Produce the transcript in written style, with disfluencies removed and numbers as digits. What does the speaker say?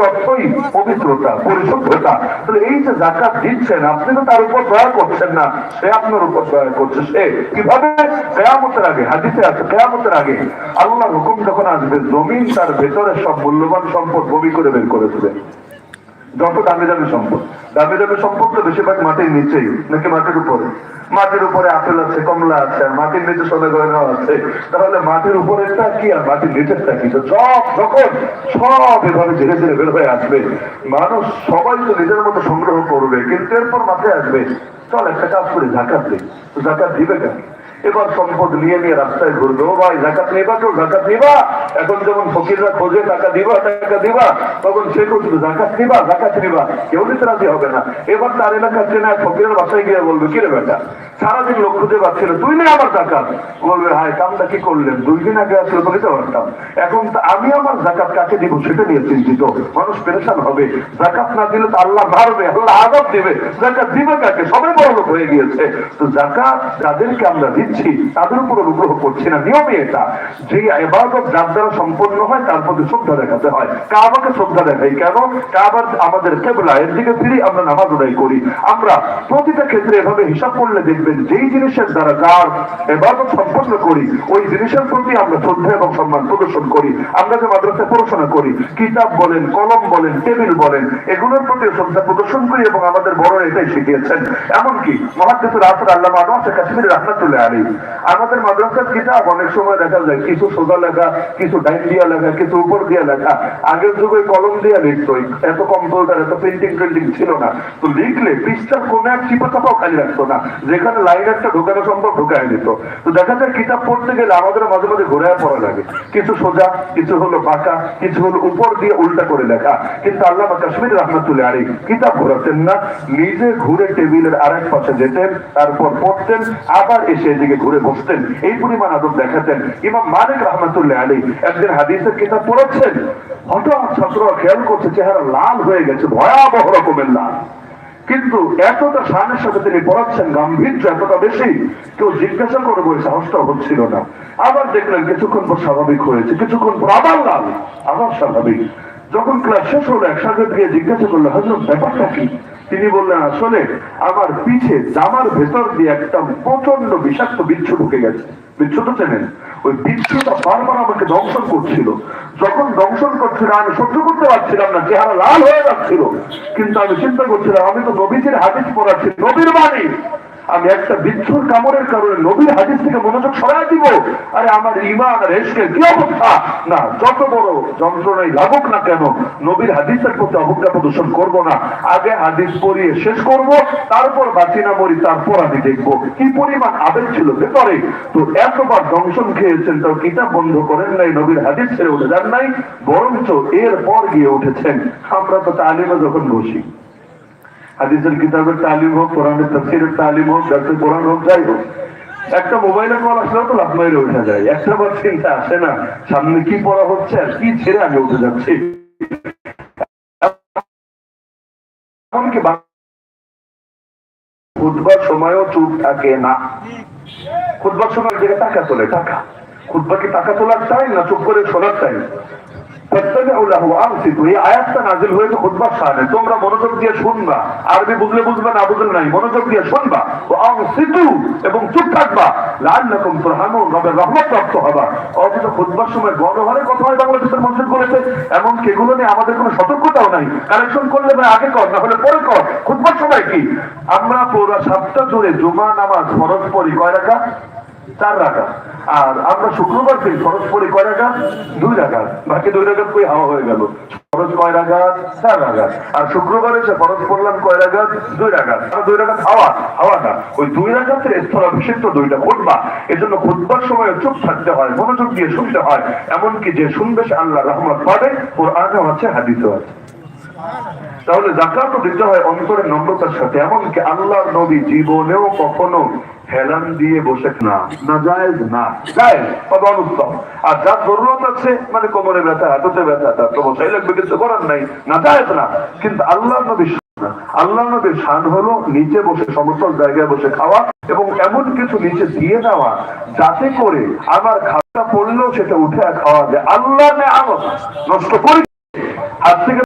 অর্থই পবিত্রতা, পরিশুদ্ধতা। তাহলে এই যে যাকাত দিচ্ছেন, আপনি তো তার উপর দয়া করছেন না, সে আপনার উপর দয়া করছে। সে কিভাবে? কিয়ামতের আগে হাদিসে আছে, কিয়ামতের আগে আল্লাহর হুকুম যখন আসবে, জমিন তার ভেতরে সব মূল্যবান সম্পদ বমি করে বের করে দেবে। যত দামি দামি সম্পদ, দামি দামি সম্পদ তো বেশিরভাগ মাটির নিচেই, নাকি মাটির উপরে? মাটির উপরে আপেল আছে, কমলা আছে, আর মাটির নিচে সোনা গয়না আছে। তাহলে মাটির উপরেরটা কি আর মাটির নিচেরটা কি? তো সব যখন সব এভাবে ধীরে ধীরে বের হয়ে আসবে, মানুষ সবাই তো নিজের মতো সংগ্রহ করবে, কিন্তু এরপর মাথায় আসবে, চল একটা কাজ করে জাকাত দিই। তো জাকাত দিবে কেন? এবার সম্পদ নিয়ে নিয়ে রাস্তায় ঘুরবে, ও ভাই জাকাত নিবা, কেউ জাকাত নিবা? এখন যেমন ফকিররা খোঁজে টাকা দিবা, টাকা দিবা, তখন সে করছিল জাকাত নিবা, জাকাত নিবা, কেউ নিতে রাজি হবে না। এবার তার এলাকার চেনা ফকিরের বাসায় গিয়ে বলবে, কিরে বেটা, সারাদিন লোক খুঁজে পাচ্ছিল, তুই নেই আমার জাকাত। বলবে, হায় কামটা কি করলেন, 2 দিন আগে আসলে তো নিতে পারতাম, এখন আমি আমার জাকাত কাকে দিব সেটা নিয়ে চিন্তিত। মানুষ পেরেশান হবে, জাকাত না দিলে তো আল্লাহ মারবে, আল্লাহ আযাব দিবে, জাকাত দিবে কাকে? সবাই বড় লোক হয়ে গিয়েছে। তো জাকাত যাদেরকে আমরা দিচ্ছি তাদের উপর অনুগ্রহ করছি না, নিয়মই এটা। যে ইবাদত যার দ্বারা সম্পন্ন হয় তার প্রতি শ্রদ্ধা দেখাতে হয়। কাবাকে শ্রদ্ধা দেখাই কেন? কাবা আমাদের কিবলা, এর দিকে ফিরে আমরা নামাজ আদায় করি। আমরা প্রতিটা ক্ষেত্রে এভাবে হিসাব করলে দেখবেন, যেই জিনিসের দ্বারা যার ইবাদত সম্পন্ন করি, ওই জিনিসের প্রতি আমরা শ্রদ্ধা এবং সম্মান প্রদর্শন করি। আমরা যে মাদ্রাসায় পড়াশোনা করি, কিতাব বলেন, কলম বলেন, টেবিল বলেন, এগুলোর প্রতি শ্রদ্ধা প্রদর্শন করি, এবং আমাদের বড়রা এটাই শিখিয়েছেন। এমনকি মুহাদ্দিসুল আসর আল্লামা আনোয়ার কাশ্মীরি রাহমাতুল্লাহ আলাইহি, আমাদের মাদ্রাসার কিতাব অনেক সময় দেখা যায় কিছু সোজা লেখা, কিছু ডাইন দিয়া লেখা, কিছু উপর দিয়া লেখা। আগের যুগে কলম দিয়া লিখতো, এত কম্পিউটার, এত প্রিন্টিং ছিল না। তো লিখলে পৃষ্ঠার কোন এক চিপা চাপাও খালি রাখতো না, যেখানে লাইন একটা ঢোকানো সম্ভব ঢোকায় দিত। তো দেখা যায় কিতাব পড়তে গেলে আমাদের মাঝে মাঝে ঘোরায় পড়া লাগে, কিছু সোজা, কিছু হলো বাঁকা, কিছু হলো উপর দিয়ে উল্টা করে লেখা। কিন্তু আল্লামা কাশ্মীরি রাহমাতুল্লাহ আলাইহি কিতাব ঘোরাতেন না, নিজে ঘুরে টেবিলের আরেক পাশে যেতেন, তারপর পড়তেন, আবার এসে এদিকে ঘুরে বসতেন। এই পরিমাণ আদব দেখাতেন। ইমাম মালিক রাহমাতুল্লাহ আলাইহি একদিন হাদিসের কিতাব পড়াচ্ছেন, হঠাৎ ছাত্ররা খেয়াল করছে চেহারা লাল হয়ে গেছে, ভয়াবহ রকমের লাল। কিন্তু এতটা শানের সাথে তিনি পড়াচ্ছেন, গাম্ভীর্য এতটা বেশি, কেউ জিজ্ঞাসা করবো সাহসটা হচ্ছিল না। আবার দেখলেন কিছুক্ষণ পর স্বাভাবিক হয়েছে, কিছুক্ষণ পর আবার লাল, আবার স্বাভাবিক। যখন ক্লাস শেষ হলো, একসাথে গিয়ে জিজ্ঞাসা করলো, হযরত ব্যাপারটা কি? তিনি বললেন, আসলে আমার পিছে জামার ভেতর দিয়ে একটা প্রচন্ড বিষাক্ত বিচ্ছু ঢুকে গেছে। বিচ্ছু তো চেনেন? ওই বিচ্ছুটা বারবার আমাকে দংশন করছিল। যখন দংশন করছিল আমি সহ্য করতে পারছিলাম না, চেহারা লাল হয়ে যাচ্ছিল। কিন্তু আমি চিন্তা করছিলাম, আমি তো নবীজির হাদিস পড়াচ্ছি, নবীর বাণী, আমি একটা বিচ্ছুর কামড়ের কারণে নবীর হাদিস থেকে মনোযোগ সরাই দিব? আরে আমার ঈমান আর ইশকের কি অবস্থা! না, যত বড় যন্ত্রণাই লাগুক না কেন, নবীর হাদিসের প্রতি অবজ্ঞা প্রদর্শন করব না। আগে হাদিস পড়িয়ে শেষ করব, তারপর বাঁচি না মরি তারপর আমি দেখবো কি পরিমাণ আবেগ ছিল ভেতরে। তো এতবার দংশন খেয়েছেন, তাও কিতাব বন্ধ করেন নাই, নবীর হাদিস ছেড়ে উঠে যান নাই, বরঞ্চ এরপর গিয়ে উঠেছেন। আমরা তো তালিমে যখন বসি, হাদিসের কিতাবের তালিম হোক, কোরআনের তাফসীরের তালিম হোক, দারসে কোরআন হোক, যাই হোক, একটা মোবাইলের কল আসলে তো লাফ মাইরে উঠে যায়। একটা বার চিন্তা আসে না সামনে কি পড়া হচ্ছে আর কি ছেড়ে আমি উঠে যাচ্ছি। এমনকি খুতবার সময়ও চুপ থাকে না। খুতবার সময় যে টাকা তোলে, টাকা, খুতবা কি টাকা তোলার টাইম না চুপ করে শোনার টাইম? তোমরা মনোযোগ দিয়ে শুনবা, আরবি বুঝলে বুঝবা, না বুঝলে নাই, মনোযোগ দিয়ে শুনবা এবং চুপ থাকবা, লাআল্লাকুম তুরহামুন, রবের রহমত প্রাপ্ত হবা। অথচ খুতবার সময় গণহারে কথা হয় বাংলাদেশের মসজিদ বলেছে, এমন এগুলো নিয়ে আমাদের কোনো সতর্কতাও নাই। কালেকশন করলে আগে কর, না হলে পরে কর। খুতবার সময় কি আমরা পুরো সপ্তাহ জুড়ে জুমা নামাজ ফরজ পড়ি কয় রাকাত? 4 রাকাত। আর আমরা শুক্রবার দিন ফরজ পড়ি কয় রাকাত? 2 রাকাত। বাকি 2 রাকাত কই হাওয়া হয়ে গেল। ফরজ কয় রাকাত? 4 রাকাত। আর শুক্রবারে এসে ফরজ পড়লাম কয় রাকাত? 2 রাকাত। আর 2 রাকাত হাওয়া না। ওই 2 রাকাতের স্থলাভিষিক্ত 2টা খুতবা। এজন্য খুতবার সময় চুপ থাকতে হয়, মনোযোগ দিয়ে শুনতে হয়। এমনকি যে শুনবে সে আল্লাহর রহমত পাবে, কোরআনেও আছে, হাদিসেও আছে। তাহলে যাকাতও দিতে হয় অন্তরের নম্রতার সাথে। এমনকি আল্লাহর নবী জীবনেও কখনো হেলান দিয়ে বসে না, নাজায়েজ না, জায়েজ তবে অনুত্তম। আর যার জরুরত আছে, মানে কোমরে ব্যথা, হাঁটুতে ব্যথা, তার তো বসাই লাগবে, কিছু করার নাই, নাজায়েজ না। কিন্তু আল্লাহর নবী না, আল্লাহর নবীর শান হলো নিচে বসে, সমতল জায়গায় বসে খাওয়া, এবং এমন কিছু নিচে দিয়ে দেওয়া যাতে করে আমার খাওয়া পড়লেও সেটা উঠে খাওয়া যায়। আল্লাহ নেয়ামত নষ্ট করি হাত থেকে